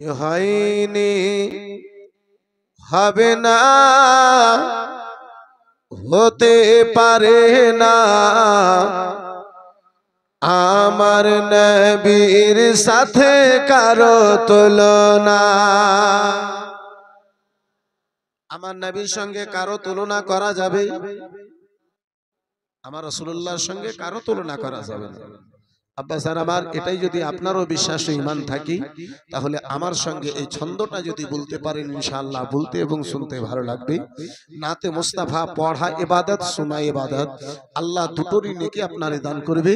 হয়নি হবে না হতে পারে না আমার নবীর সাথে কারো তুলনা। আমার নবীর সঙ্গে কারো তুলনা করা যাবে? আমার রাসূলুল্লাহর সঙ্গে কারো তুলনা করা যাবে না। আব্বা স্যার আমার এটাই যদি আপনারও বিশ্বাস ও ঈমান থাকে তাহলে আমার সঙ্গে এই ছন্দটা যদি বলতে পারেন ইনশাআল্লাহ বলতে এবং শুনতে ভালো লাগবে। নাতে মুস্তাফা পড়া ইবাদত, শোনা ইবাদত, আল্লাহ দুটোরই নেকি আপনারে দান করবে।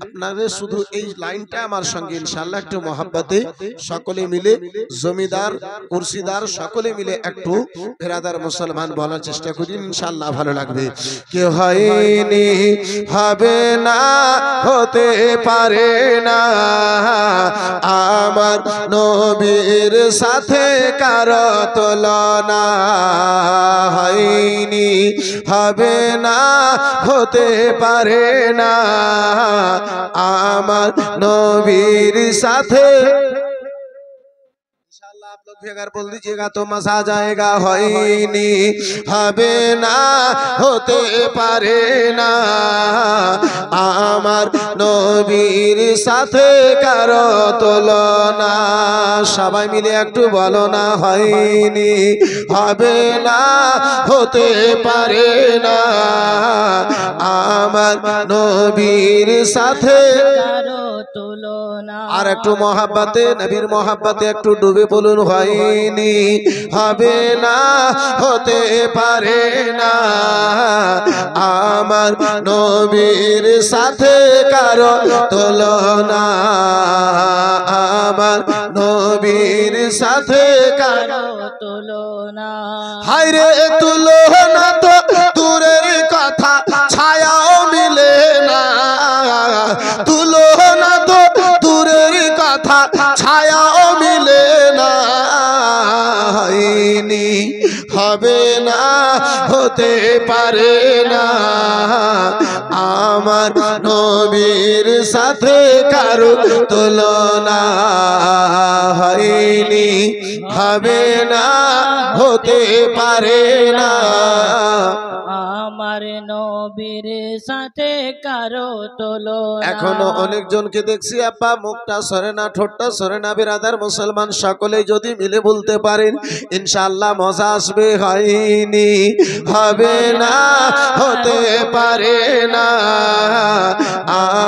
আপনাদের শুধু এই লাইনটা আমার সঙ্গে ইনশাআল্লাহ একটু মহব্বতে সকলে মিলে, জমিদার কুরসিদার সকলে মিলে একটু বিরাদার মুসলমান বলার চেষ্টা করি, ইনশাআল্লাহ ভালো লাগবে। কে হয়নি হবে না হতে পারে না আমার নবীর সাথে কারো তুলনা। হয়নি হবে না হতে পারে না আমার নবীর সাথে। आप लोग भी अगर बोल दीजिएगा तो मजा आ जाएगा। হয়নি হবে না হতে পারে না আমার নবীর সাথে কারো তুলনা। সবাই মিলে একটু বলো না, হয়নি হবে না হতে পারে না আমার নবীর সাথে কারো তুলনা। আর একটু মহাব্বতে, নবীর মহাব্বতে একটু ডুবে বলুন, হয়নি হবে না হতে পারে না আমার নবীর সাথে কারো তুলনা। আমার নবীর সাথে কারো তুলনা। হায়রে তুলনা তো দূরের কথা, ছায়াও মিলে না। তুলনা তো দূরের কথা, ছায়াও মিলে না। হয়নি হবে না হতে পারে না আমার নবীর সাথে কারো তুলনা। হয়নি হবে না হতে পারে না আমার নবীর সাথে কারো তুলনা। এখনো অনেকজনকে দেখছি আব্বা মুখটা সরে না, ঠোঁটটা সরে না। বিরাদার মুসলমান সকলে যদি মিলে বলতে পারেন ইনশাআল্লাহ মজা আসবে। হয়নি হবে না হতে পারে না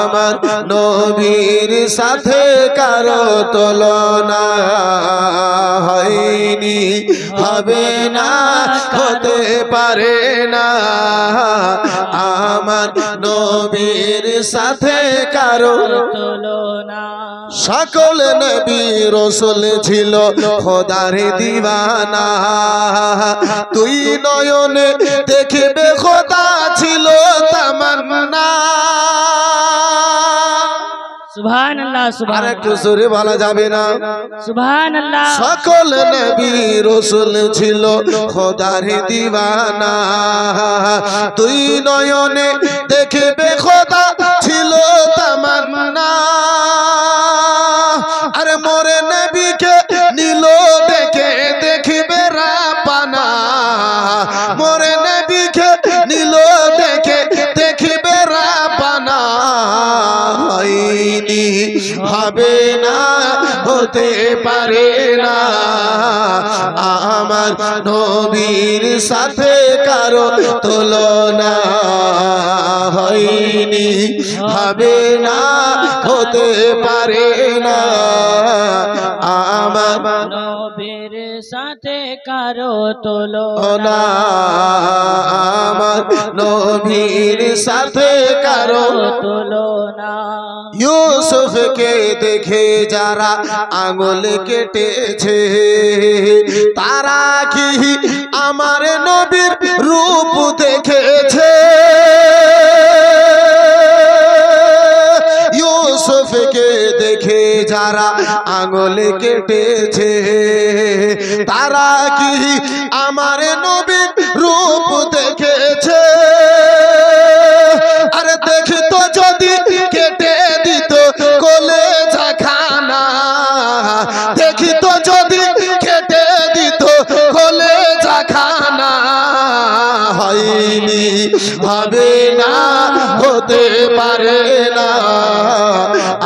আমার নবীর সাথে কারো তুলনা। হয়নি হবে না হতে পারে না আমার নবীর সাথে কারো তুলনা। সকল নবী রাসূল ছিল খোদার দিওয়ানা, তুই নয়নে দেখবে খোদা ছিল তামান্না। সুবহানাল্লাহ সুবহানাল্লাহ। আর একটু জোরে বলা যাবে না? সুবহানাল্লাহ। সকল নবী রাসূল ছিল খোদার দিওয়ানা, তুই নয়নে দেখবে খোদা ছিল তামান্না। আরে মোরে নবীকে নিল দেখে দেখবে রাব্বানা, মোরে নবীকে নিল দেখে দেখবে রাব্বানা। হয়নি হবে না হতে পারে না আমার নবীর সাথে কারো তুলনা। হয়নি হবে না হতে পারে না আমার নবীর সাথে কারো তুলনা। আমার নবীর সাথে কারো তুলনা। ইউসুফকে দেখে যারা আঙুল কেটেছে তারা কি আমার নবীর রূপ দেখেছে? ইউসুফকে দেখে যারা আঙুল কেটেছে তারা কি আমার নবীর রূপ দেখেছে? আরে দেখতো যদি কেটে দিত কলেজা খানা, দেখতো যদি হবে না হতে পারে না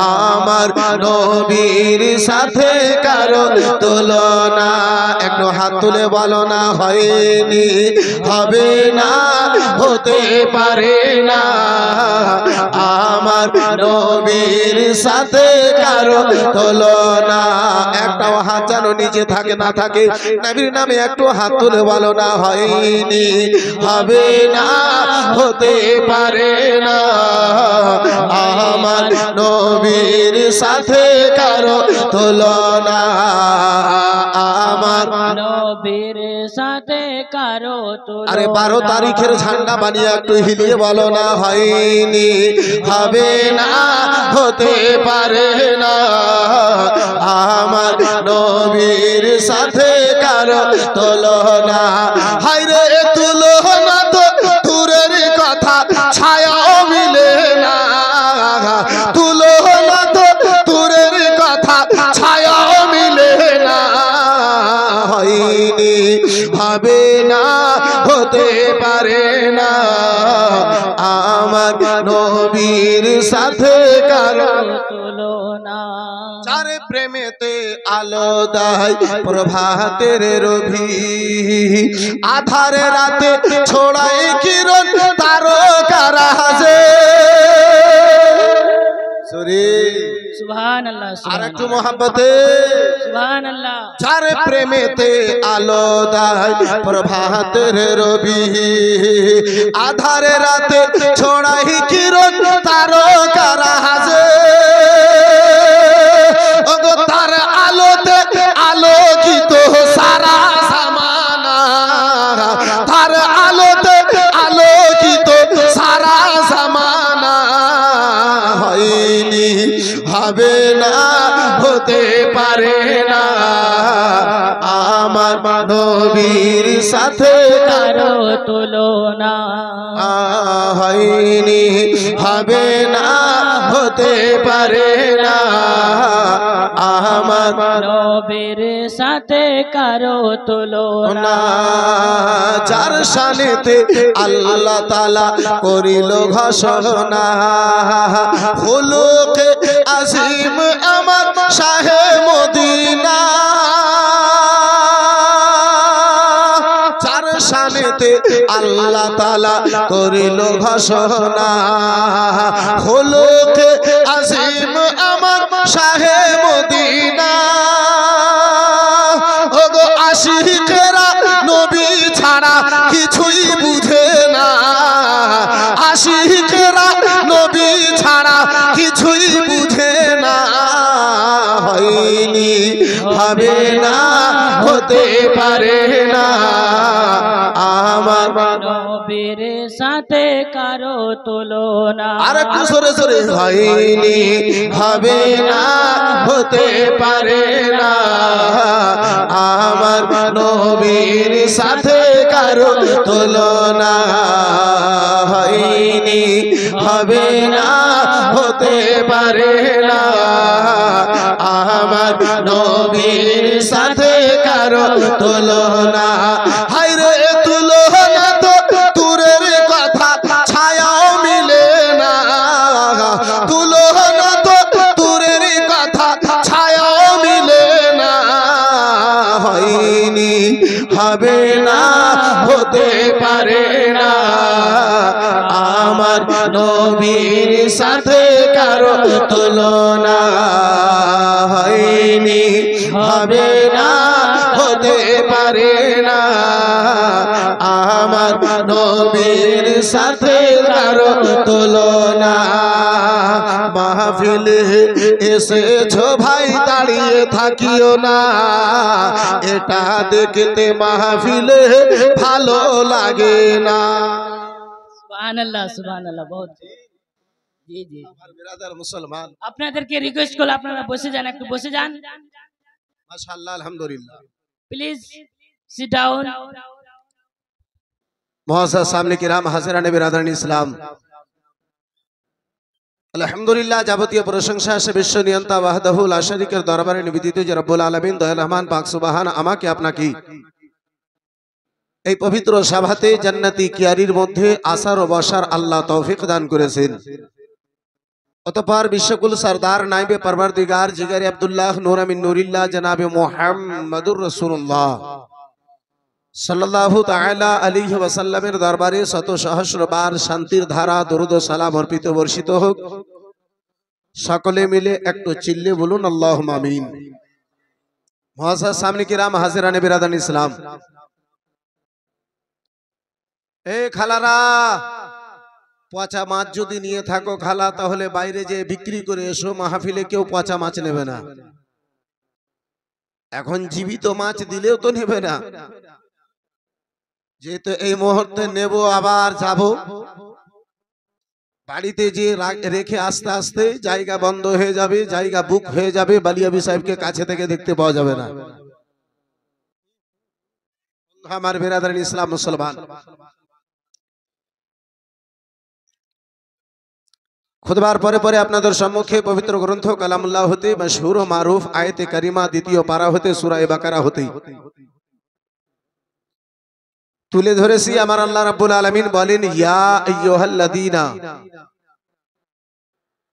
আমার নবীর সাথে কারো তুলনা একটু হাত তুলে বলো না হয়নি হবে না হতে পারে না আমার নবীর সাথে কারো তুলনা একটাও হাত যেন নিচে থাকে না থাকে নবীর নামে একটু হাত তুলে বলো না হয়নি হবে না হতে পারে না আমার নবীর সাথে কারো তুলনা আমার নবীর সাথে কারো তুলনা আরে 12 তারিখের ঝান্ডা বানিয়ে একটু হিলিয়ে বলো না হয়নি হবে না হতে পারে না আমার নবীর সাথে কারো তুলনা হায়রে তুলনা তো দূরের কথা ছায়াও মিলে না তুলনা তো দূরের কথা ছায়াও মিলে না হয়নি হবে না হতে পারে না আমার নবীর সাথে কারো তুলনা চারে প্রেমেতে আলো দেয় প্রভাতের রবি আধারে রাতে ছড়ায় কিরণ তারকারা হাসে সরি সুবহানাল্লাহ আর একটু মোহাব্বতে সুবহানাল্লাহ চারে প্রেমেতে আলো দেয় প্রভাতের রবি আধারে রাতে ছড়াই কিরণ তারকারা হাসে ওগো তার আলোতে আলোকিত সারা জামানা তার আলোতে আলোকিত সারা জামানা হয়নি হবে না হতে পারে না আমার নবীর সাথে কারো তুলনা হয়নি হবে না হতে পারে না আমার নবীর সাথে কারো তুলনা যার শানেতে আল্লাহ তাআলা করিল ঘোষণা খুলুকে আজিম আমার শাহে মদিনা যার শানেতে আল্লাহ তাআলা করিল ঘোষণা খুলুকে আজিম আমার শাহে মদিনা ওগো আশিকেরা নবী ছাড়া কিছুই বুঝে না আশিকেরা নবী ছাড়া কিছুই বুঝে না হয়নি হবে না হতে পারে না আমার নবীর সাথে কারো তুলনা আর একটু সরে সরে হয়নি হবে না হতে পারে না আমার নবীর সাথে কারো তুলনা হয়নি হবে না হতে পারে না আমার নবীর সাথে কারো তুলনা হায়রে তুলনা তো দূরের কথা ছায়াও মিলে না তুলনা তো দূরের কথা ছায়াও মিলে না হয়নি হবে না হতে পারে না আমার নবীর সাথে কারো তুলনা হয়নি হবে না হতে পারে না আমার নবীর সাথে কারো তুলনা মাহফিলে এসেছো ভাই দাঁড়িয়ে থাকিও না এটা দেখতে মাহফিলে ভালো লাগে না সুবহানাল্লাহ সুবহানাল্লাহ বহুত জি জি আমার বিরাদার মুসলমান আপনাদেরকে রিকোয়েস্ট করলে আপনারা বসে যান একটু বসে যান মাশাআল্লাহ আলহামদুলিল্লাহ প্লিজ সিট ডাউন মুআজ্জাজ সামনে কিরাম হাজিরান বিরাদারান ইসলাম আলহামদুলিল্লাহ যাবতীয় প্রশংসা সে বিশ্ব নিয়ন্তা ওয়াহদাহু লা শারীকের দরবারে নিবেদিত যে রব্বুল আলামিন দয়াল রহমান পাক সুবহান আমাকে আপনাকে এই পবিত্র সভাতে জান্নাতি কিয়ারির মধ্যে আসার ও বসার আল্লাহ তৌফিক দান করেছেন। অতঃপর বিশ্বকুল সরদার নাইবে পরবর্দিগার জিগারে আব্দুল্লাহ নূর মিন নূরিল্লাহ জনাবে মুহাম্মদুর রাসূলুল্লাহ সাল্লাল্লাহু তাআলা আলাইহি ওয়াসাল্লামের দরবারে শত সহস্র বার শান্তির ধারা দরুদ ও সালাম অর্পিত বর্ষিত হোক। সকলে মিলে একটু চিল্লে বলুন আল্লাহুম্মা আমিন। মুআজ্জাজ সামনে কিরাম, হাজিরানে বিরাদান ইসলাম, এ খালারা, পচা মাছ যদি নিয়ে থাকো খালা, তাহলে বাইরে যে বিক্রি করে এসো, মাহফিলে কেউ পচা মাছ নেবে না। এখন জীবিত মাছ দিলেও তো নেবে না, যেহেতু এই মুহূর্তে নেব আবার যাব, বাড়িতে যে রেখে আস্তে আস্তে জায়গা বন্ধ হয়ে যাবে, জায়গা বুক হয়ে যাবে, বালিয়াবি সাহেবকে কাছে থেকে দেখতে পাওয়া যাবে না। আমার বিরাদার ইসলাম মুসলমান, খুতবার পরে পরে আপনাদের সম্মুখে পবিত্র গ্রন্থ কালামুল্লাহ হতে মশহুর ও মারুফ আয়াতে কারিমা দ্বিতীয় পারা হতে সূরা বাকারা হতে তুলে ধরেছি। আমার আল্লাহ রাব্বুল আলামিন বলেন, ইয়া আইয়ুহাল্লাযীনা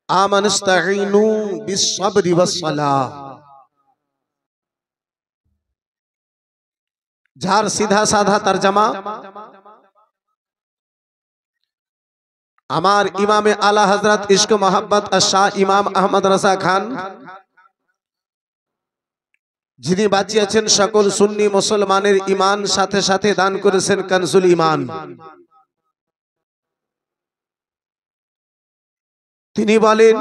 আমানুস্তাঈনু বিস-সাবরি ওয়াস-সালাহ। যার সিধা সাধা তরজমা আমার ইমামে আলা হযরত ইশক মোহাব্বত শাহ ইমাম আহমদ রাজা খান, যিনি বাঁচিয়েছেন সকল সুন্নি মুসলমানের ঈমান, সাথে সাথে দান করেছেন কানজুল ঈমান। তিনি বলেন,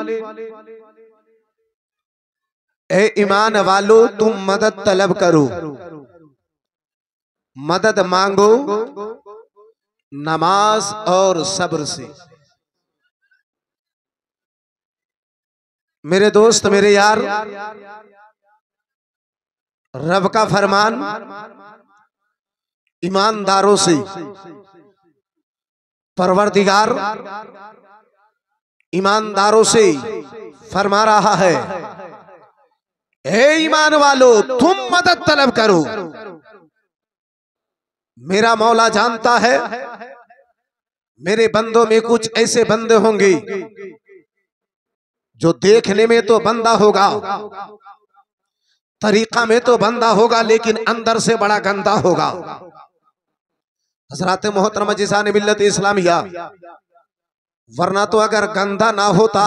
এ ঈমান वालो तुम मदद तलब करो, मदद मांगो नमाज और सब्र से। मेरे दोस्त, मेरे यार, रब का फरमान ईमानदारों से, परवरदिगार ईमानदारों से फरमा रहा है, हे ईमान वालों तुम मदद तलब करो। मेरा मौला जानता है मेरे बंदों में कुछ ऐसे बंदे होंगे जो देखने में तो बंदा होगा, तरीका में तो बंदा होगा, लेकिन अंदर से बड़ा गंदा होगा। हजरत मोहतरमा जिसाने मिल्लत इस्लामिया, वरना तो अगर गंदा ना होता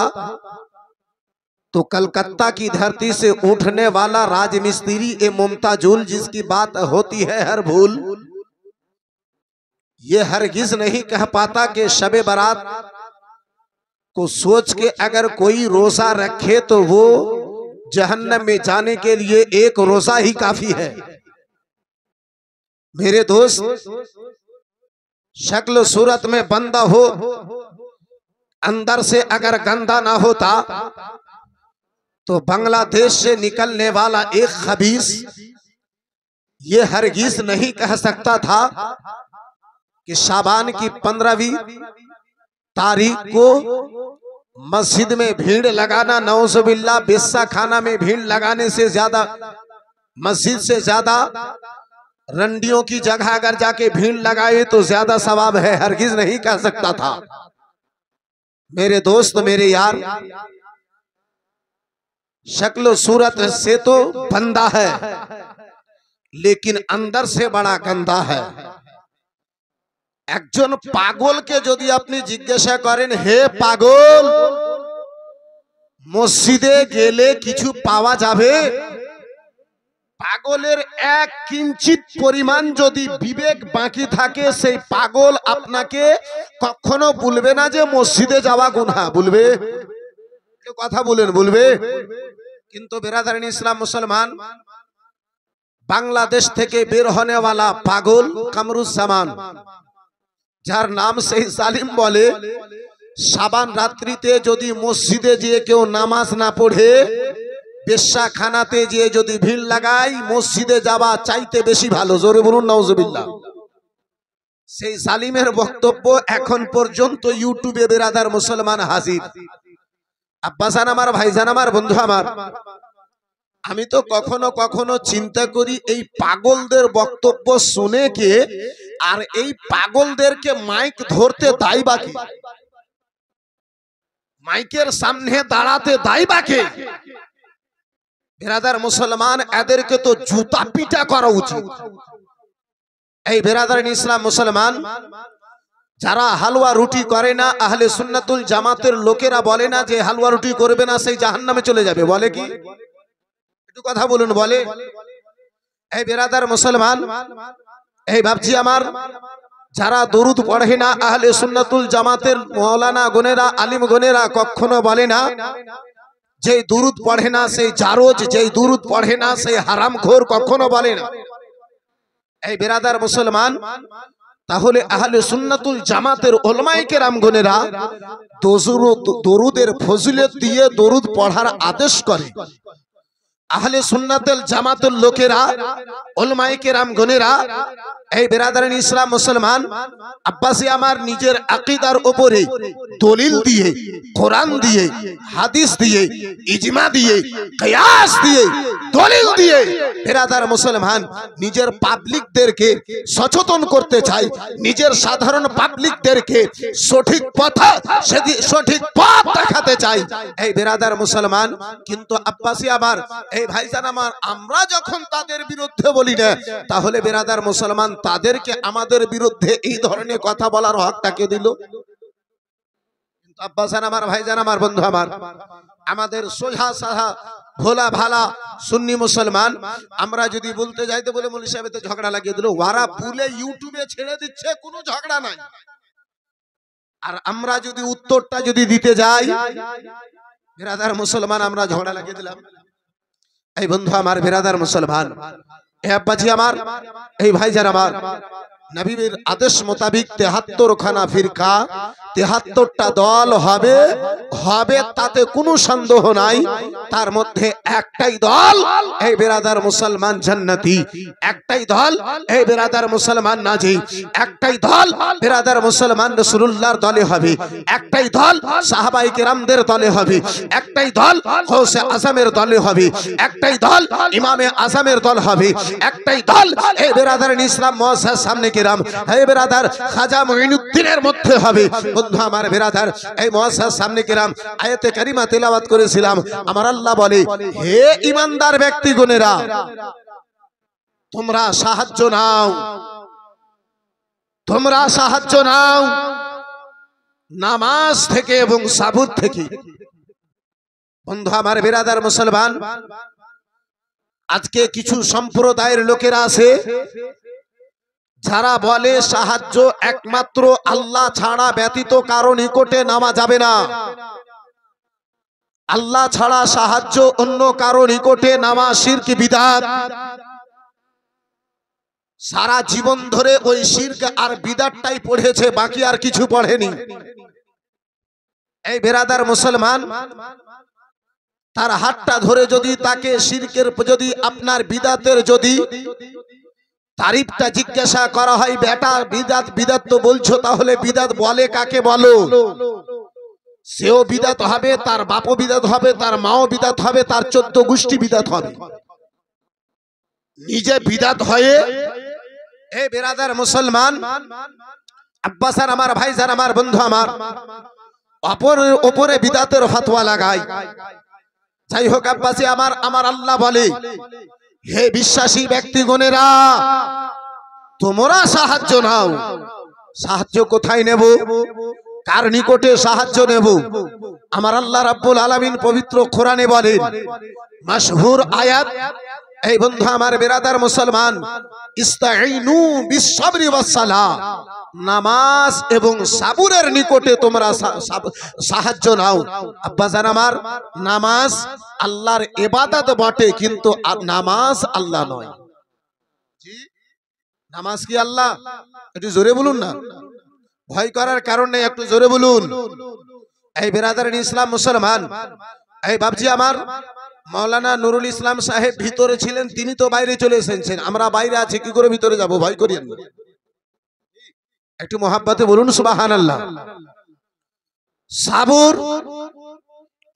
तो कलकत्ता की धरती से उठने वाला राजमिस्त्री ए मुमताजुल, जिसकी बात होती है हर भूल, ये हरगिज नहीं कह पाता कि शबे बारात को सोच के अगर कोई रोजा रखे तो वो जहन्नम में जाने के लिए एक रोजा ही काफी है। मेरे दोस्त, शक्ल सूरत में बंदा हो, अंदर से अगर गंदा ना होता तो बांग्लादेश से निकलने वाला एक खबीस ये हरगिज नहीं कह सकता था कि शाबान की 15वीं तारीख को मस्जिद में भीड़ लगाना, नौजुबिल्लाह बिस्सा खाना में भीड़ लगाने से ज्यादा, मस्जिद से ज्यादा रंडियों की जगह अगर जाके भीड़ लगाए तो ज्यादा सवाब है, हरगिज नहीं कह सकता था। मेरे दोस्त, मेरे यार, शक्ल सूरत से तो बंदा है, लेकिन अंदर से बड़ा गंदा है। একজন পাগলকে যদি আপনি জিজ্ঞাসা করেন, হে পাগল, মসজিদে গেলে কিছু পাওয়া যাবে? পাগলের এক কিঞ্চিত পরিমাণ যদি বিবেক বাকি থাকে, সেই পাগল আপনাকে কখনো বলবে না যে মসজিদে যাওয়া গুনাহ। বলবে? কথা বলেন, বলবে? কিন্তু বিরাদারিন ইসলাম মুসলমান, বাংলাদেশ থেকে বের হনে वाला পাগল কামরুজ্জামান, যার নাম সেই জালিম বলে, শাবান রাত্রিতে যদি মসজিদে গিয়ে কেউ নামাজ না পড়ে, বেশ্যা খানাতে গিয়ে যদি ভিড় লাগায়, মসজিদে যাওয়া চাইতে বেশি ভালো। জোরে বলুন নাউজুবিল্লাহ। সেই জালিমের বক্তব্য এখন পর্যন্ত ইউটিউবে বেরাদার মুসলমান হাজির। আব্বাসান আমার, ভাইজান আমার, বন্ধু আমার, আমি তো কখনো কখনো চিন্তা করি এই পাগলদের বক্তব্য শুনে কে আর এই পাগলদেরকে মাইক ধরতে দায় বাকি, মাইকের সামনে দাঁড়াতে দায় বাকি। বেরাদার মুসলমান, এদেরকে তো জুতা পিটা করা উচিত। এই বেরাদার ইসলাম মুসলমান, যারা হালুয়া রুটি করে না, আহলে সুন্নাতুল জামাতের লোকেরা বলে না যে হালুয়া রুটি করবে না সেই জাহান্নামে চলে যাবে, বলে কি? একটু কথা বলুন, বলে? এই বেরাদার মুসলমান, এই ভাবছি আমার, যারা দরুদ পড়ে না আহলে সুন্নাতুল জামাতের মাওলানা গনেরা, আলিম গনেরা কখনো বলে না যে দরুদ পড়ে না সেই জারজ, যে দরুদ পড়ে না সেই হারামখোর, কখনো বলে না। এই বেরাদার মুসলমান, তাহলে আহলে সুন্নাতুল জামাতের উলামায়ে কেরাম গনেরা দরুদের ফজিলত দিয়ে দরুদ পড়ার আদেশ করে। আহলে সুন্নাতুল জামাতের লোকেরা, উলামায়ে কেরাম গনেরা, এই বেরাদারিন ইসলাম মুসলমান, আব্বাসি আমার নিজের আকীদার উপরে দলিল দিয়ে, কোরআন দিয়ে, হাদিস দিয়ে, ইজমা দিয়ে, কিয়াস দিয়ে, দলিল দিয়ে বেরাদার মুসলমান নিজের পাবলিকদেরকে সচেতন করতে চাই, নিজের সাধারণ পাবলিকদেরকে সঠিক পথ দেখাতে চাই। এই বেরাদার মুসলমান, কিন্তু আব্বাসি আবার, এই ভাইজান আমার, আমরা যখন তাদের বিরুদ্ধে বলি না, তাহলে বেরাদার মুসলমান তাদেরকে আমাদের বিরুদ্ধে এই ধরনের কথা বলার হকটাকে দিল। কিন্তু আব্বাসান আমার, ভাইজান আমার, বন্ধু আমার, আমাদের সোজা সাহা ভোলা ভালা সুন্নি মুসলমান, আমরা যদি বলতে যাইতে বলে মৌলভী সাহেব তো ঝগড়া লাগিয়ে দিল, ওরা ভুলে ইউটিউবে ছেড়ে দিচ্ছে, কোনো ঝগড়া নাই। আর আমরা যদি উত্তরটা যদি দিতে যাই, বেরাদার মুসলমান, আমরা ঝগড়া লাগিয়ে দিলাম। এই বন্ধু আমার, বেরাদার মুসলমান, এ আব্বাজি আমার, এই ভাইজান আমার, নবীর আদেশ মোতাবিক ৭৩ খানা ফিরকা, ৭৩টা দল হবে, তাতে কোনো সন্দেহ নাই। তার মধ্যে একটাই দল, এই বেরাদার মুসলমান জান্নাতি, একটাই দল এই বেরাদার মুসলমান নাজি, একটাই দল বেরাদার মুসলমান রাসূলুল্লাহর দলে হবে, একটাই দল সাহাবায়ে কেরামদের দলে হবে, একটাই দল গৌসে আজমের দলে হবে, একটাই দল ইমামে আজমের দল হবে, একটাই দল এই বেরাদার ইসলাম মুআসসাস সামনে কেরাম, এই বেরাদার খাজা মুঈনুদ্দিনের মধ্যে হবে। বন্ধু আমার, বেরাদার এই মুআসসাস সামনে কেরাম আয়াতে কারিমা তেলাওয়াত করেছিলাম। আমার আল্লাহ বলে, হে ঈমানদার ব্যক্তিগণেরা, তোমরা সাহায্য নাও, তোমরা সাহায্য নাও নামাজ থেকে এবং সাবুর থেকে। বন্ধু আমার, বেরাদার মুসলমান, আজকে কিছু সম্প্রদায়ের লোকেরা আছে যারা বলে সাহায্য একমাত্র আল্লাহ ছাড়া ব্যতীত কারো নিকটে নেওয়া যাবে না, আল্লাহ ছাড়া সাহায্য অন্য কারো নিকটে নেওয়া শিরক বিদআত। সারা জীবন ধরে ওই শিরক আর বিদআতটাই পড়েছে, বাকি আর কিছু পড়েনি। এই বেরাদার মুসলমান, তার হাতটা ধরে যদি তাকে শিরকের, যদি আপনার বিদআতের যদি তারিফটা জিজ্ঞাসা করা হয়, বেটা বিদআত বিদআত তো বলছো, তাহলে বিদআত বলে কাকে বলো? সেও বিদআত হবে, তার বাপও বিদআত হবে, তার মাও বিদআত হবে, তার 14 গোষ্ঠী বিদআত হবে। নিজে বিদআত হয়ে এই বেরাদার মুসলমান, আব্বাসার আমার, ভাইজান আমার, বন্ধু আমার, অপরের উপরে বিদআতের ফতোয়া লাগায়। যাই হোক আব্বাসী আমার, আমার আল্লাহ বলে, হে বিশ্বাসী ব্যক্তিগণেরা, তোমরা সাহায্য নাও। সাহায্য কোথায় নেব? কার নিকটে সাহায্য নেব? আমার আল্লাহ রাব্বুল আলামিন পবিত্র কোরআনে বলেন, মাশহুর আয়াত, এই বন্ধু আমার, বেরাদার মুসলমান, ইস্তাঈনু বিসসাবরি ওয়াসসালাহ, নামাজ এবং সাবুরের নিকটে তোমরা সাহায্য নাও। আব্বাজান আমার, নামাজ আল্লাহর ইবাদত বটে, কিন্তু নামাজ আল্লাহ নয়। জি, নামাজ কি আল্লাহ? একটু জোরে বলুন না, ভয় করার কারণ নেই, একটু জোরে বলুন। এই বেরাদারিন ইসলাম মুসলমান, এই বাবজি আমার, মাওলানা নুরুল ইসলাম সাহেব ভিতরে ছিলেন, তিনি তো বাইরে চলে এসেছেন, আমরা বাইরে আছি, কি করে ভিতরে যাব? ভয় করিয়েন না, একটু মোহাব্বতে বলুন সুবহানাল্লাহ। সাবুর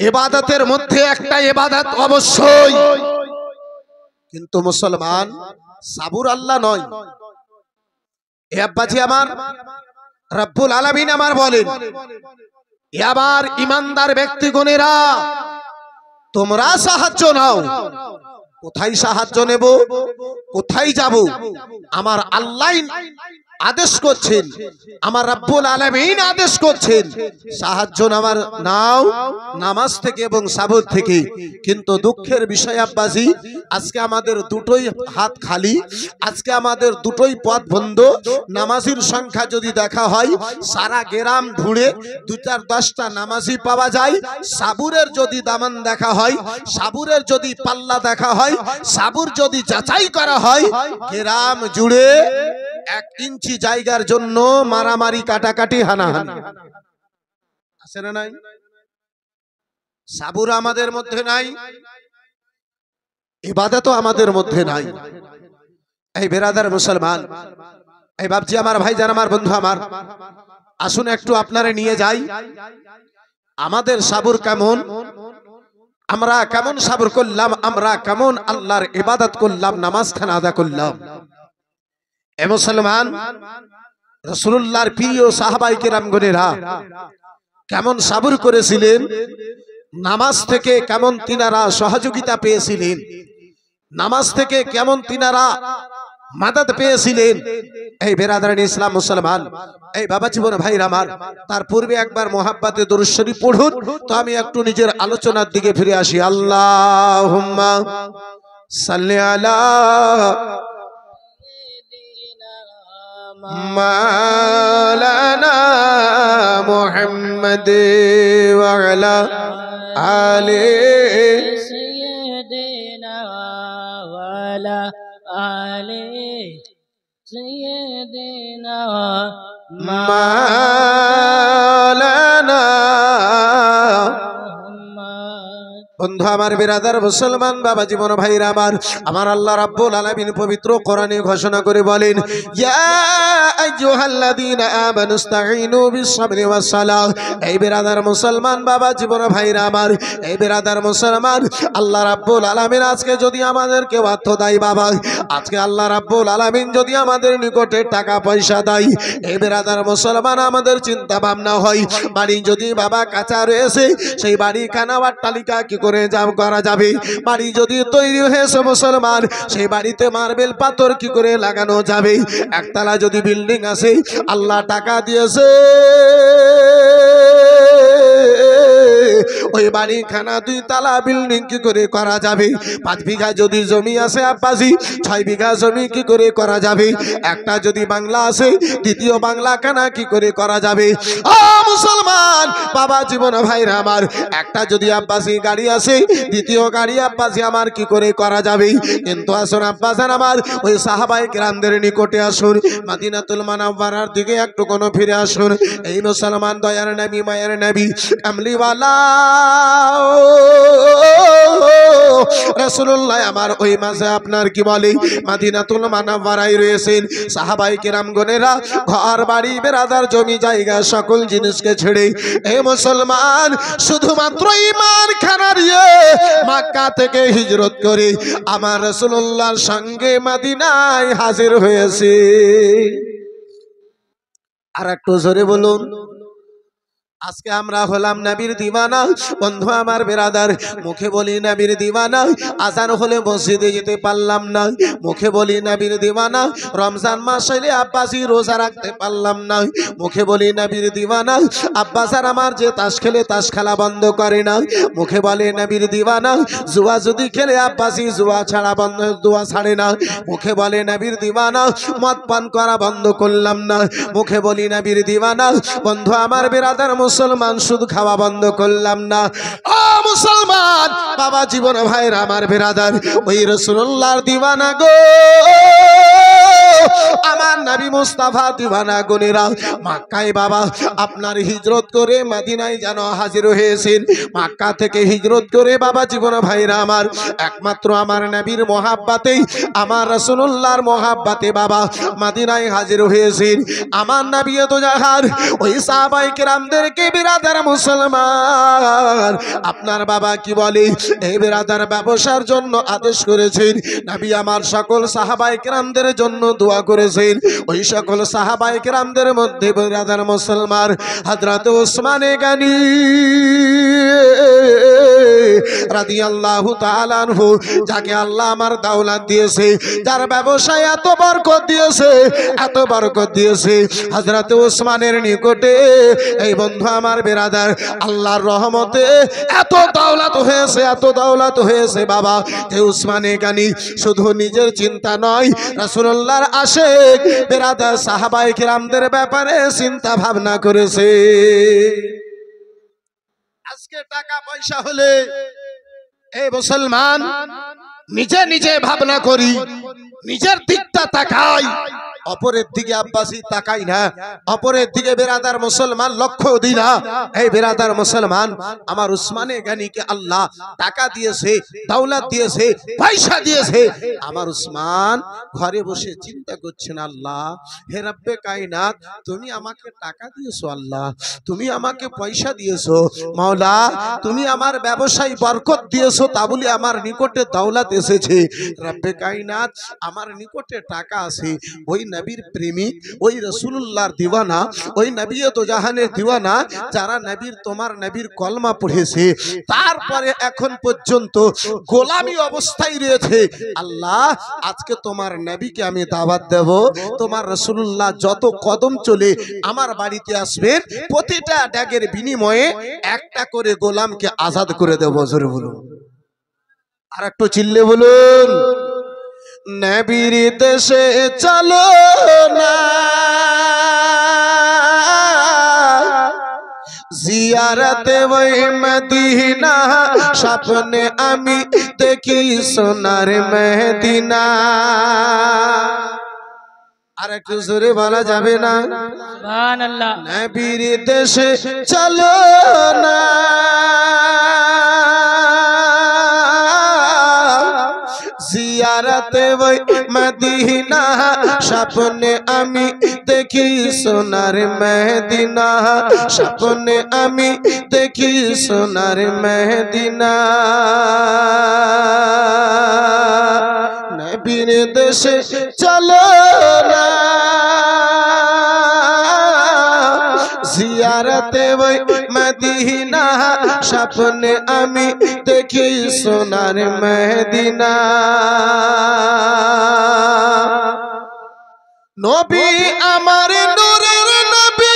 ইবাদতের মধ্যে একটা ইবাদত অবশ্যই, কিন্তু মুসলমান, সাবুর আল্লাহ নয়। এ আব্বাজি আমার, রব্বুল আলামিন আমার বলেন, এ আমার ইমানদার ব্যক্তিগণেরা, তোমরা সাহায্য নাও। কোথায় সাহায্য নেব, কোথায় যাব? আমার আল্লাহ আদেশ করছেন, আমার রব্বুল আলামিন আদেশ করছেন, সাহায্য নামার নাও নামাজ থেকে এবং সাবুত থেকে। কিন্তু দুঃখের বিষয় আব্বাজি, আজকে আমাদের দুটোই হাত খালি, আজকে আমাদের দুটোই পথ বন্ধ। নামাজির সংখ্যা যদি দেখা হয়, সারা গ্রাম ঘুরে 2-10টা নামাজি পাওয়া যায়। সাবুরের যদি দামান দেখা হয়, সাবুরের যদি পাল্লা দেখা হয়, সাবুর যদি যাচাই করা হয়, গ্রাম জুড়ে 1 ইঞ্চি জায়গার জন্য মারামারি, কাটাকাটি, হানাহানি আছে না নাই? সাবুর আমাদের মধ্যে নাই, ইবাদতও আমাদের মধ্যে নাই। এই বেরাদার মুসলমান, এই বাপজি আমার, ভাইজান আমার, বন্ধু আমার, আসুন একটু আপনারে নিয়ে যাই। আমাদের সাবুর কেমন, আমরা কেমন সাবুর করলাম, আমরা কেমন আল্লাহর ইবাদত করলাম, নামাজ খানা আদা করলাম। এ মুসলমান, রাসূলুল্লাহর প্রিয় সাহাবায়ে কেরামগণেরা কেমন সাবুর করেছিলেন, নামাজ থেকে কেমন তিনারা সহযোগিতা পেয়েছিলেন, নামাজ থেকে কেমন তিনারা মাদদ পেয়েছিলেন। এই বেরাদারান ইসলাম মুসলমান, এই বাবা জীবন ভাইরা আমার, তার পূর্বে একবার মুহাব্বতে দরুদ শরীফ পড়ুন, তো আমি একটু নিজের আলোচনার দিকে ফিরে আসি। আল্লাহুম্মা সাল্লি আলা মাওলানা মুহাম্মদ ওয়া আলা আলি سيدنا وعلى آل سيدنا মাওলানা। বন্ধু আমার, বিরাদার মুসলমান, বাবা জীবন ভাইরা আমার, আমার আল্লাহ রাব্বুল আলামিন পবিত্র কোরআনে ঘোষণা করে বলেন, ইয়া আইয়ুহাল্লাযীনা আমানুস্তাঈনু বিস-সাবরি ওয়াস-সালাহ। এই বিরাদার মুসলমান, বাবা জীবন ভাইরা আমার, এই বিরাদার মুসলমান, আল্লাহ রাব্বুল আলামিন আজকে যদি আমাদেরকে অর্থ দেয় বাবা, আজকে আল্লাহ রাব্বুল আলামিন যদি আমাদের নিকটে টাকা পয়সা দেয়, এই বিরাদার মুসলমান, আমাদের চিন্তা ভাবনা হয়, বাড়ি যদি বাবা কাঁচা রয়েছে, সেই বাড়ি খানাওয়ার তালিকা কি করে করা যাবে? বাড়ি যদি তৈরি হয়েছে মুসলমান, সেই বাড়িতে মার্বেল পাথর কি করে লাগানো যাবে? একতলা যদি বিল্ডিং আছে, আল্লাহ টাকা দিয়েছে, ওই বাড়ি খানা 2 তলা বিল্ডিং কি করে করা যাবে? 5 বিঘা যদি জমি আছে আব্বাজি, 6 বিঘা জমি কি করে করা যাবে? একটা যদি বাংলা আছে, দ্বিতীয় বাংলা খানা কি করে করা যাবে? ও মুসলমান, বাবা জীবন ভাইরা আমার, একটা যদি আব্বাজি গাড়ি আছে, দ্বিতীয় গাড়ি আব্বাজি আমার কি করে করা যাবে? কিন্তু আসুন আব্বাজান আমার, ওই সাহাবায়ে কেরামদের নিকটে আসুন, মদিনাতুল মুনাওয়ারার দিকে একটু কোন ফিরে আসুন। এই মুসলমান, দয়ার নবী, মায়ের নবী, কামলিওয়ালা রাসূলুল্লাহ আমার ওই মাঝে আপনার কি বলে মদিনাতুল মুনাওয়ারায় রয়েছেন। সাহাবায়ে কেরামগণেরা ঘর বাড়ি, বেরাদার, জমি জায়গা, সকল জিনিসকে ছেড়ে এই মুসলমান শুধুমাত্র ঈমান খানা নিয়ে মক্কা থেকে হিজরত করে আমার রাসূলুল্লাহর সঙ্গে মদিনায় হাজির হয়েছে। আর একটু জোরে বলুন। আজকে আমরা হলাম নবীর দিওয়ানা। বন্ধু আমার, বেরাদার, মুখে বলি নবীর দিওয়ানা, আজান হলে মসজিদে যেতে পারলাম না, মুখে বলি নবীর দিওয়ানা, রমজান মাস হলে আব্বাসি রোজা রাখতে পারলাম না, মুখে বলি নবীর দিওয়ানা, আব্বাসার আমার যে তাস খেলে তাস খেলা বন্ধ করে না, মুখে বলে নবীর দিওয়ানা, জুয়া যদি খেলে আব্বাসি জুয়া ছাড়া বন্ধ, জুয়া ছাড়ে না, মুখে বলে নবীর দিওয়ানা, মদ পান করা বন্ধ করলাম না, মুখে বলি নবীর দিওয়ানা। বন্ধু আমার, বেরাদার মুসলমান, সুদ খাওয়া বন্ধ করলাম না। ও মুসলমান, বাবা জীবন ভাইরা আমার, বেরাদার, ওই রাসূলুল্লাহর দিওয়ানা গো, আমার নবী মুস্তাফা দিওয়ানা গুনেরা মক্কায় বাবা আপনার হিজরত করে মদিনায় যেন হাজির হয়েছেন। মক্কা থেকে হিজরত করে বাবা জীবন ভাইরা আমার, একমাত্র আমার নবীর মহাব্বতেই, আমার রাসূলুল্লাহর মহাব্বতে বাবা মদিনায় হাজির হয়েছেন। আমার নবী তো জাহার ওই সাহাবায়ে কেরামদেরকে, বিরাদার মুসলমান, আপনার বাবা কি বলে, এই বিরাদার ব্যবসার জন্য আদেশ করেছেন। নবী আমার সকল সাহাবায়ে কেরামদের জন্য দোয়া দোয়া করেছেন ওই সকল সাহাবায়ে কেরামদের মধ্যে বিরাদার মুসলমান হযরত ওসমান গনি রাদিয়াল্লাহু তাআলা আনহু, যাকে আল্লাহ আমার দাওলাত দিয়েছে, যার ব্যবসায় এত বরকত দিয়েছে, এত বরকত দিয়েছে, হযরত ওসমানের নিকটে এই বন্ধু আমার বিরাদার আল্লাহর রহমতে এত দাওলাত হয়েছে, এত দাওলাত হয়েছে বাবা। এই ওসমানে গানি শুধু নিজের চিন্তা নয়, রাসূলুল্লাহর আশিক বিরাদার সাহাবায়ে কিরামদের ব্যাপারে চিন্তা ভাবনা করেছে। আজকে টাকা পয়সা হলে এই মুসলমান নিজে নিজে ভাবনা করি, নিজের দিকটা তাকাই, অপরের দিকে আব্বাসী তাকাই না, অপরের দিকে বেরাদার মুসলমান লক্ষ্য দিই না। এই বেরাদার মুসলমান আমার উসমানে গানিকে আল্লাহ টাকা দিয়েছে, দৌলত দিয়েছে, পয়সা দিয়েছে। আমার উসমান ঘরে বসে চিন্তা করছেন, আল্লাহ হে রব্বে কায়নাত, তুমি আমাকে টাকা দিয়েছো, আল্লাহ তুমি আমাকে পয়সা দিয়েছো, মাওলা তুমি আমার ব্যবসায় বরকত দিয়েছো, তা বলে আমার নিকটে দৌলত এসেছে। রব্বে কায়নাত আমার নিকটে টাকা আছে। ওই নবীর প্রেমিক, ওই রাসূলুল্লাহর দিওয়ানা, ওই নবী তো জাহানের দিওয়ানা, যারা নবীর তোমার নবীর কলমা পড়েছে, তারপরে এখন পর্যন্ত গোলামি অবস্থায় রয়েছে। আল্লাহ আজকে তোমার নবীকে আমি দাওয়াত দেব, তোমার রাসূলুল্লাহ যত কদম চলে আমার বাড়িতে আসবেন, প্রতিটা ড্যাগের বিনিময়ে একটা করে গোলামকে আজাদ করে দেব। জোরে বলুন, আর একটু চিল্লে বলুন, নবীর দেশে চলো না, জিয়ারতে ওই মদিনা, স্বপ্নে আমি দেখি সোনার মদিনা। আর একটু জোরে বলা যাবে না? সুবহানাল্লাহ। নবীর দেশে চলো না, জিয়ারতে ওই মদিনা, স্বপ্নে আমি দেখি সোনার মদিনা, স্বপ্নে আমি দেখি সোনার মদিনা। নবীর দেশে চলো না, জিয়ারতে ওই মদিনা, স্বপ্নে আমি দেখি সোনার মদিনা। নবী আমার নূরের নবী,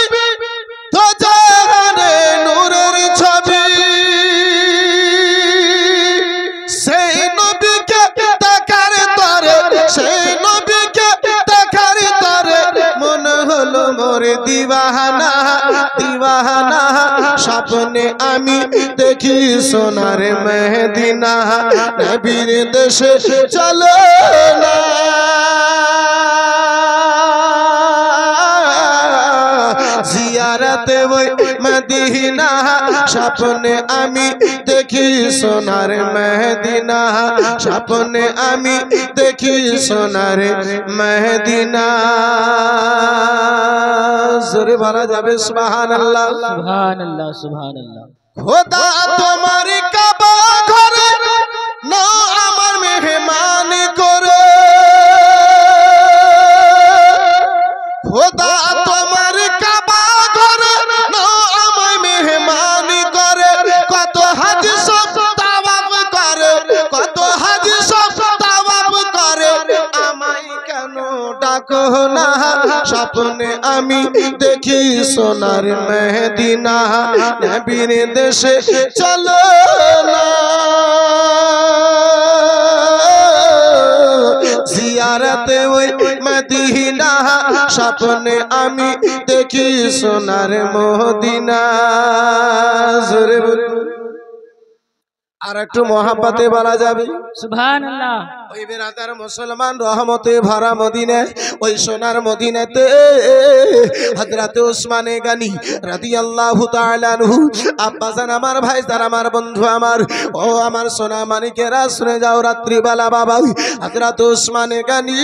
তো জাহানে নূরের ছবি, সেই নবীকে দেখার তরে, সেই নবীকে দেখার তরে মনে হলো মোর দিওয়ানা, দিওয়ানা। স্বপ্নে আমি দেখি সোনার মদিনা, নবীর দেশে চলো না, জিয়ারতে ওই মদিনা, স্বপ্নে আমি দেখি সোনার মদিনা, স্বপ্নে আমি দেখি সোনার মদিনা। জোরে বলা যাবে সুবহানাল্লাহ? সুবহানাল্লাহ, সুবহানাল্লাহ। খোদা তোমার কাবা ঘরে না আমার মেহমান করে, খোদা তোমার কাবা ঘরে না আমায় মেহমান করে, কত হাজি সব তাওয়াফ করে, কত হাজি সব তাওয়াফ করে, আমায় কেন ডাকো না? স্বপ্নে আমি দেখি সোনার মদিনা, নবীর দেশে চলো না, জিয়ারতে ওই মদিনা, স্বপ্নে আমি দেখি সোনার মদিনা। জোরে বলুন, আর একটু মহাব্বতে বলা যাবে সুবহানাল্লাহ। ওই বেরাদার মুসলমান রহমতে ভরা মদিনায়, ওই সোনার মদিনাতে হযরত ওসমানে গানি রাদিয়াল্লাহু তাআলা আনহু, আব্বাজান আমার ভাইজান আমার বন্ধু আমার, ও আমার সোনা মানিকেরা শুনে যাও, রাত্রিবেলা বাবা হযরত ওসমানে গানি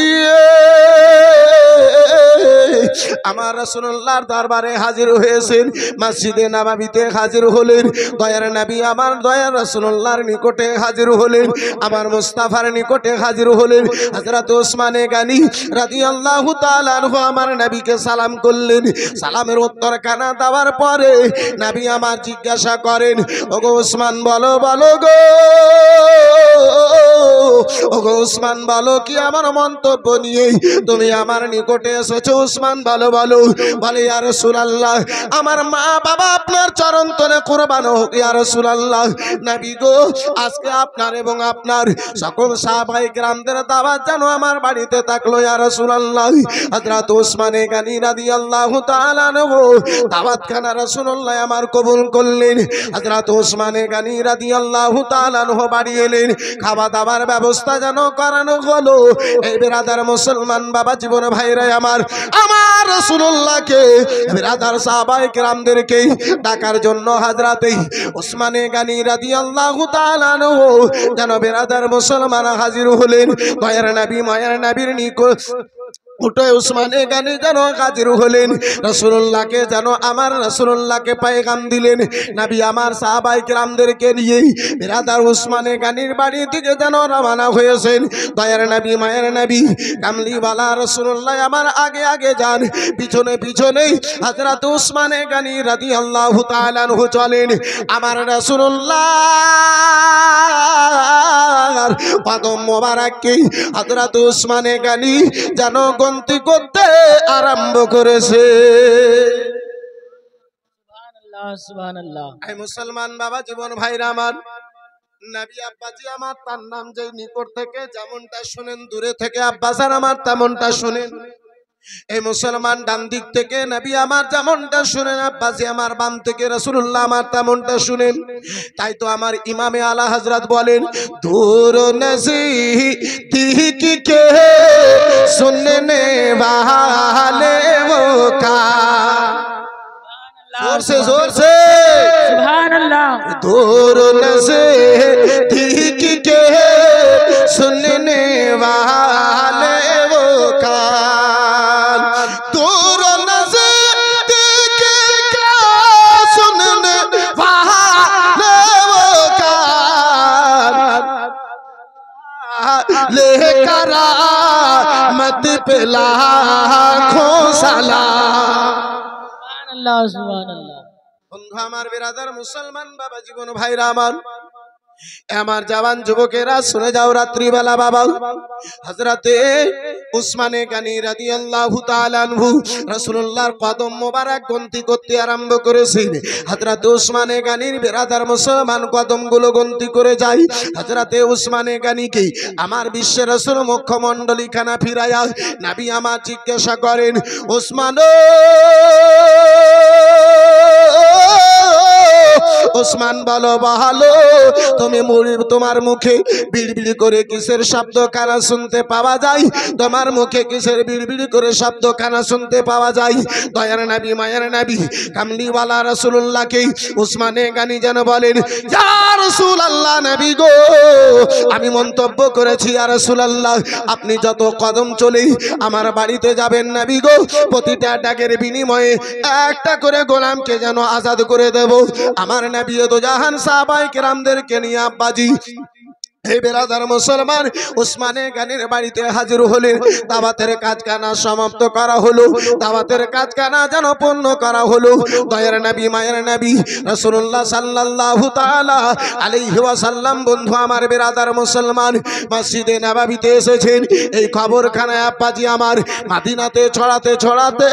আমার রাসূলুল্লাহর দরবারে হাজির হয়েছেন, মসজিদে নববীতে হাজির হলেন, দয়ার নবী আমার দয়ার রাসূলুল্লাহর নিকটে হাজির হলেন, আমার মুস্তাফার নিকটে হাজির হলেন। হযরত ওসমানে গনি রাদিয়াল্লাহু তাআলা আনহু আমার নবীকে সালাম করলেন। সালামের উত্তর কানা দেওয়ার পরে নবী আমার জিজ্ঞাসা করেন, ওগো ওসমান বলো বলো গো, ওগো ওসমান বলো কি আমার মন্তব্য নিয়ে তুমি আমার নিকটে এসেছো? ওসমান বলো বলো। বলে ইয়া রাসূলুল্লাহ, আমার মা বাবা আপনার চরণ তলে কুরবান হোক ইয়া রাসূলুল্লাহ। নবী গো, আজকে আপনার এবং আপনার সকল সাহাবায়ে কেরামদের দাওয়াত যেন আমার বাড়িতে থাকলো ইয়া রাসূলুল্লাহ। হযরত ওসমানে গনি রাদিয়াল্লাহু তাআলা আনহু দাওয়াতখানা রাসূলুল্লাহ আমার কবুল করলেন। হযরত ওসমানে গনি রাদিয়াল্লাহু তাআলা আনহু বাড়ি এলেন, খাওয়া দাওয়ার ব্যবস্থা যেন করানো হলো। এই বিরাদার মুসলমান বাবা জীবন ভাইরা আমার, আমার রাসূলুল্লাহকে বিরাদার সাহাবায়ে কেরামদেরকে ডাকার জন্য হযরত ওসমানে গনি রাদিয়াল্লাহু তাআলা আনহু যেন বিরাদার মুসলমান হাজির হলেন। দয়ার নবী মায়ের নবীর নিকট উঠে ওসমানে গনি যেন হাজির হলেন, রাসূলুল্লাহকে যেন আমার রাসূলুল্লাহকে পয়গাম দিলেন। নবী আমার সাহাবায়ে কেরামদেরকে নিয়ে বিরাদার ওসমানে গনির বাড়ি থেকে যেন রওনা হয়েছেন। দয়ার নবী মায়ের নবী কামলিওয়ালা রাসূলুল্লাহ আমার আগে আগে যান, পিছনে পিছনে হযরত ওসমানে গনি রাদিয়াল্লাহু তাআলা আনহু চলেন। আমার রাসূলুল্লাহর কদম মোবারককে হযরত ওসমানে গনি যেন গন্তি করতে আরম্ভ করেছে। সুবহানাল্লাহ সুবহানাল্লাহ। এই মুসলমান বাবা জীবন ভাইরা আমার, নবী আব্বাজি আমার তার নাম যে নিকট থেকে যেমনটা শুনেন, দূরে থেকে আব্বাসার আমার তেমনটা শুনেন। এই মুসলমান ডান দিক থেকে নবী আমার যেমনটা শুনেন, আব্বাসী আমার বাম থেকে রাসূলুল্লাহ আমার তেমনটা শুনেন। তাই তো আমার ইমামে আলা হযরত বলেন, দূর নজদীক কে सुनने वाले वो का, जोर से सुभान अल्लाह। दूर नज़दीक के सुनने वाले वो का, दूर नज़दीक के सुनने वाले वो का, लेकर मत पे लाखों सलाम। সুবহানাল্লাহ সুবহানাল্লাহ। বন্ধু আমার, বিরাদার মুসলমান বাবা জীবন ভাইরা আমার, আমার জওয়ান যুবকেরা শুনে যাও। রাত্রিবেলা বাবা হযরতে ওসমানে গনি রাদিয়াল্লাহু তাআলা আনহু রাসূলুল্লাহর কদম মোবারক গন্তি করতে আরম্ভ করেছেন। হযরতে ওসমানে গনির বিরাদার মুসলমান কদমগুলো গন্তি করে যায়। হযরতে ওসমানে গনিকে আমার বিশ্বের রাসূল মুখমণ্ডলী খানা ফিরায়া নবী আমার জিজ্ঞাসা করেন, ওসমান ওসমান বলো বলো, তুমি তোমার মুখে বিড়বিড় করে কিসের শব্দ কানা শুনতে পাওয়া যায়? তোমার মুখে কিসের বিড়বিড় করে শব্দ কানা শুনতে পাওয়া যায়? দয়ার নবী মায়ের নবী কামলিওয়ালা রাসূলুল্লাহকে ওসমানে গনি যেন বলেন, ইয়া রাসূলুল্লাহ নবী গো, আমি মন্তব্য করেছি ইয়া রাসূলুল্লাহ, আপনি যত কদম চলেই আমার বাড়িতে যাবেন নবী গো, প্রতিটা ডাকের বিনিময়ে একটা করে গোলামকে যেন আজাদ করে দেব। আমার নবী তো জাহান সাহাবায়ে কেরামদেরকে নিয়ে আব্বাজি এই বেরাদার মুসলমান ওসমানে গনির বাড়িতে হাজির হলেন। দাওয়াতের কাজখানা সমাপ্ত করা হলো, দাওয়াতের কাজখানা যেন পূর্ণ করা হলো। দয়ার নবী মায়ের নবী রাসূলুল্লাহ সাল্লাল্লাহু তাআলা আলাইহি ওয়াসাল্লাম বন্ধু আমার বেরাদার মুসলমান মসজিদে নববীতে এসেছেন। এই খবরখানায় আব্বাজি আমার মদিনাতে ছড়াতে ছড়াতে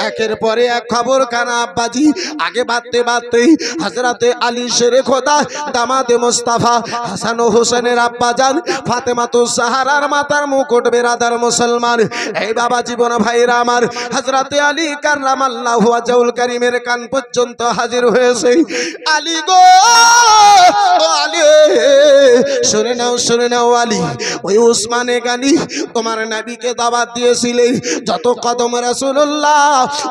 একের পরে এক খবরখানা আব্বাজি আগে বাড়তে বাড়তেই হযরতে আলী শেরে খোদা দামাদে মুস্তাফা হাসান ও হোসেনের আব্বাজান ফাতেমাতুজ জাহরার মাতার মুকুট বেরাদার মুসলমান এই বাবা জীবন ভাইরা আমার হযরতে আলী কাররামাল্লাহু ওয়াজহুল কারীমের কান পর্যন্ত হাজির হয়েছে। আলী গো, ও আলী, শুনে নাও আলী, ওই ওসমানে গনি তোমার নবীকে দাওয়াত দিয়েছিলে, যত কদম রাসূলুল্লাহ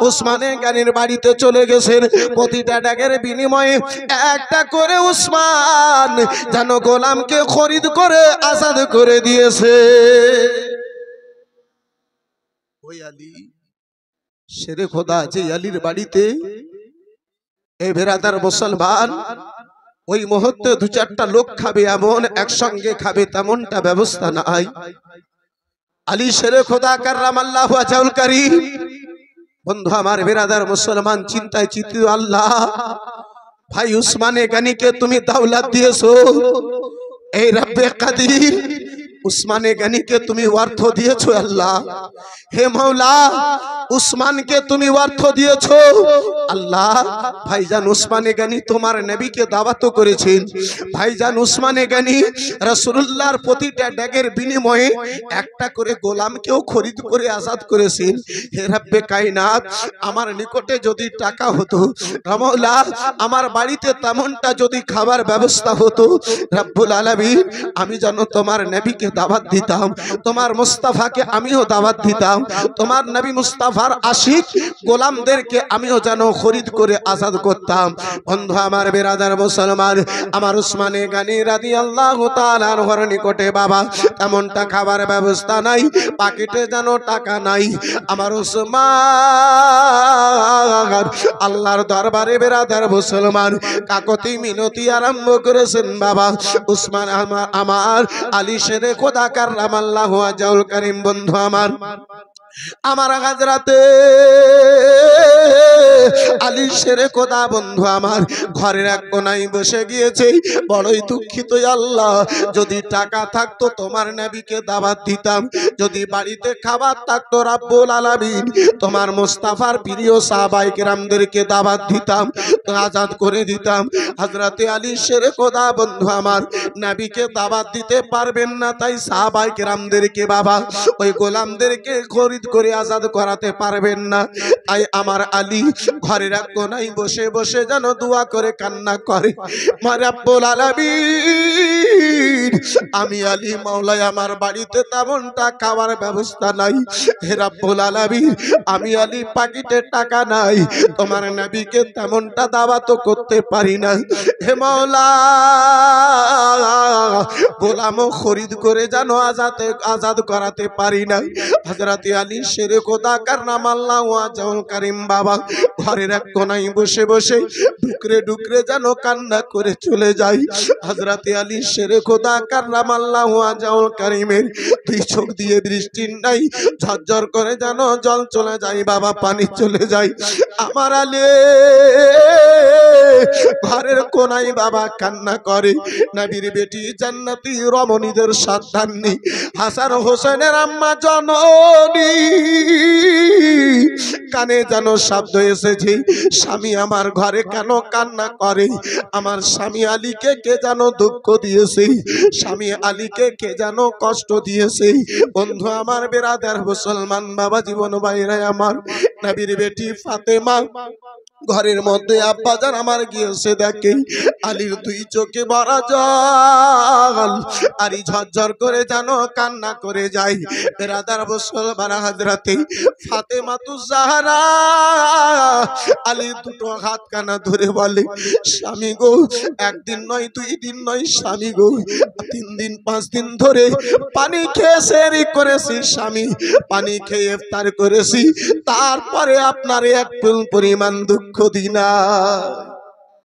ওসমানে গনির বাড়িতে চলে গেছেন, প্রতিটা ডাকের বিনিময়ে একটা করে ওসমান যেন গোলামকে খরিদ করে আজাদ করে দিয়েছে। ওই আলী শেরে খোদা যে আলীর বাড়িতে এই বেরাদার মুসলমান ওই মুহূর্তে দু চারটা লোক খাবে এমন একসঙ্গে খাবে তেমনটা ব্যবস্থা নাই। আলী শেরে খোদা কাররামাল্লাহু ওয়াজহুল কারীম বন্ধু আমার বেরাদার মুসলমান চিন্তায় চিন্তিত, আল্লাহ ভাই উসমানে গনিকে তুমি দাওলাত দিয়েছো, এই রব্বে কাদির উসমানে গনিকে তুমি অর্থ দিয়েছো আল্লাহ, হে মাওলা উসমানকে তুমি অর্থ দিয়েছো আল্লাহ। ভাইজান উসমানে গনি তোমার নবীকে দাওয়াত করেছেন, ভাইজান উসমানে গনি রাসূলুল্লাহর প্রতিটা ড্যাগের বিনিময়ে একটা করে গোলামকেও খরিদ করে আজাদ করেছেন। হে রব্বে কায়নাত আমার নিকটে যদি টাকা হতো, মাওলা আমার বাড়িতে তেমনটা যদি খাবার ব্যবস্থা হতো, রব্বুল আলামিন আমি যেন তোমার নবীকে দাওয়াত দিতাম, তোমার মুস্তাফাকে আমিও দাওয়াত দিতাম, তোমার নবী মুস্তাফার আশিক গোলামদেরকে আমিও যেন খরিদ করে আজাদ করতাম। বন্ধু আমার বেরাদার মুসলমান, আমার উসমানে গনি রাদিয়াল্লাহু তাআলা আনহুর নিকটে বাবা তেমনটা খাবার ব্যবস্থা নাই, পকেটে যেন টাকা নাই। আমার উসমান আল্লাহর দরবারে বেরাদার মুসলমান কাকতি মিনতি আরম্ভ করেছেন, বাবা উসমান আমার আলী শেরে খোদা কাররামাল্লাহু ওয়াজহুল কারীম বন্ধু আমার হাজরাতে আলী শেরে খোদা বন্ধু আমার ঘরের এক কোনায় বসে গিয়েছে, বড়ই দুঃখিত আল্লাহ যদি টাকা থাকতো তোমার নবীকে দাওয়াত দিতাম, যদি বাড়িতে খাবার থাকতো রব্বুল আলামিন তোমার মুস্তাফার প্রিয় সাহাবায়ে কেরামদেরকে দাওয়াত দিতাম, আজাদ করে দিতাম। হযরতে আলী শেরে খোদা বন্ধু আমার নবীকে দাওয়াত দিতে পারবেন না, তাই সাহাবায়ে কেরামদেরকে বাবা ওই গোলামদেরকে খরিদ করে আজাদ করাতে পারবেন না, তাই আমার আলী ঘরের এক কোনায় বসে বসে যেন দোয়া করে কান্না করে, মা রব্বুল আলামিন আমি আলী মাওলা আমার বাড়িতে তেমনটা খাবার ব্যবস্থা নাই, হে রব্বুল আলামিন আমি আলী পকেটে টাকা নাই, তোমার নবীকে তেমনটা দাওয়াত করতে পারি না, হে মাওলা গোলামও খরিদ করে যেন আজাদ করাতে পারি না। হযরত আলী শেরে খোদা কাররামাল্লাহু ওয়াজহুল কারীম বাবা ঘরের এক কোনায় বসে বসে ডুকরে ডুকরে যেন কান্না করে চলে যায়। হযরত আলী শেরে খোদা কাররামাল্লাহু ওয়াজহুল কারীমের দুই চোখ দিয়ে বৃষ্টির নাই ঝরঝর করে যেন জল চলে যায়, বাবা পানি চলে যায়। আমার আলী ঘরের কোনায় বাবা কান্না করে, নবীর বেটি জান্নাতি রমণীদের সাবধানী হাসান হোসেনের আম্মা জননী কানে যেন শব্দ এসেছে, স্বামী আমার ঘরে কেন কান্না করে, আমার স্বামী আলীকে কে যেন দুঃখ দিয়েছে, স্বামী আলীকে কে যেন কষ্ট দিয়েছে। বন্ধু আমার বেরাদার মুসলমান বাবা জীবন বাইরে আমার নবীর বেটি ফাতেমা ঘরের মধ্যে আব্বাজান আমার গিয়েছে, দেখে আলীর দুই চোখে ভরা জল, আলী ঝরঝর করে যেন কান্না করে যায়। বেরাদার মুসলমান হযরতে ফাতেমাতুজ জাহরা আলীর দুটো হাত কানা ধরে বলে, স্বামী গো একদিন নয় দুই দিন নয়, স্বামী গো 3 দিন 5 দিন ধরে পানি খেয়ে সেহরি করেছি, স্বামী পানি খেয়ে ইফতার করেছি, তারপরে আপনার এক পরিমাণ দুঃখ দিনা।